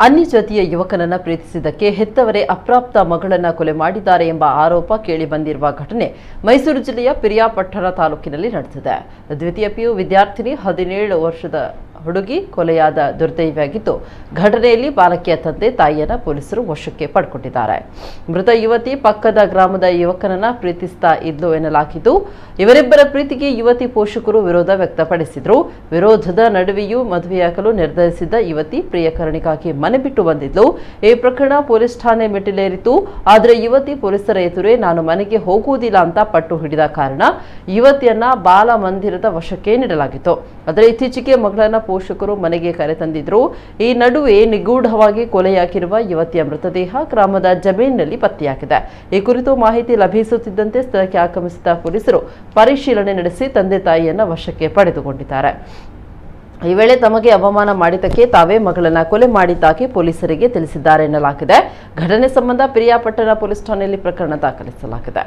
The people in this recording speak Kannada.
ಅನ್ಯ ಜಾತಿಯ ಯುವಕನನ್ನ ಪ್ರೀತಿಸಿದ್ದಕ್ಕೆ ಹೆತ್ತವರೇ ಅಪ್ರಾಪ್ತ ಮಗಳನ್ನ ಕೊಲೆ ಮಾಡಿದ್ದಾರೆ ಎಂಬ ಆರೋಪ ಕೇಳಿಬಂದಿರುವ ಘಟನೆ ಮೈಸೂರು ಜಿಲ್ಲೆಯ ಪಿರಿಯಾಪಟ್ಟಣ ತಾಲೂಕಿನಲ್ಲಿ ನಡೆದಿದೆ. ದ್ವಿತೀಯ ಪಿಯು ವಿದ್ಯಾರ್ಥಿನಿ 17 ವರ್ಷದ ಹುಡುಗಿ ಕೊಲೆಯಾದ ದುರ್ದೈವಿಯಾಗಿದ್ದು, ಘಟನೆಯಲ್ಲಿ ಬಾಲಕಿಯ ತಂದೆ ತಾಯಿಯನ್ನ ಪೊಲೀಸರು ವಶಕ್ಕೆ ಪಡೆದುಕೊಂಡಿದ್ದಾರೆ. ಮೃತ ಯುವತಿ ಪಕ್ಕದ ಗ್ರಾಮದ ಯುವಕನನ್ನ ಪ್ರೀತಿಸ್ತಾ ಇದ್ಲು ಎನ್ನಲಾಗಿದ್ದು, ಇವರಿಬ್ಬರ ಪ್ರೀತಿಗೆ ಯುವತಿ ಪೋಷಕರು ವಿರೋಧ ವ್ಯಕ್ತಪಡಿಸಿದ್ರು. ವಿರೋಧದ ನಡುವೆಯೂ ಮದುವೆಯಾಗಲು ನಿರ್ಧರಿಸಿದ್ದ ಯುವತಿ ಪ್ರಿಯಕರಣಿಗಾಗಿ ಮನೆ ಬಿಟ್ಟು ಬಂದಿದ್ಲು. ಈ ಪ್ರಕರಣ ಪೊಲೀಸ್ ಠಾಣೆ ಮೆಟ್ಟಿಲೇರಿತು. ಆದರೆ ಯುವತಿ ಪೊಲೀಸರ ಎದುರೇ ನಾನು ಮನೆಗೆ ಹೋಗುವುದಿಲ್ಲ ಅಂತ ಪಟ್ಟು ಹಿಡಿದ ಕಾರಣ ಯುವತಿಯನ್ನ ಬಾಲ ಮಂದಿರದ ವಶಕ್ಕೆ ನೀಡಲಾಗಿತ್ತು. ಆದರೆ ಇತ್ತೀಚೆಗೆ ಮಗಳನ್ನ ಪೋಷಕರು ಮನೆಗೆ ಕರೆತಂದಿದ್ರು. ಈ ನಡುವೆ ನಿಗೂಢವಾಗಿ ಕೊಲೆಯಾಗಿರುವ ಯುವತಿಯ ಮೃತದೇಹ ಗ್ರಾಮದ ಜಮೀನಿನಲ್ಲಿ ಪತ್ತೆಯಾಗಿದೆ. ಈ ಕುರಿತು ಮಾಹಿತಿ ಲಭಿಸುತ್ತಿದ್ದಂತೆ ಸ್ಥಳಕ್ಕೆ ಆಗಮಿಸಿದ ಪೊಲೀಸರು ಪರಿಶೀಲನೆ ನಡೆಸಿ ತಂದೆ ತಾಯಿಯನ್ನ ವಶಕ್ಕೆ ಪಡೆದುಕೊಂಡಿದ್ದಾರೆ. ಈ ವೇಳೆ ತಮಗೆ ಅವಮಾನ ಮಾಡಿದ್ದಕ್ಕೆ ತಾವೇ ಮಗಳನ್ನ ಕೊಲೆ ಮಾಡಿದ್ದಾಗಿ ಪೊಲೀಸರಿಗೆ ತಿಳಿಸಿದ್ದಾರೆ ಎನ್ನಲಾಗಿದೆ. ಘಟನೆ ಸಂಬಂಧ ಪಿರಿಯಾಪಟ್ಟಣ ಪೊಲೀಸ್ ಠಾಣೆಯಲ್ಲಿ ಪ್ರಕರಣ ದಾಖಲಿಸಲಾಗಿದೆ.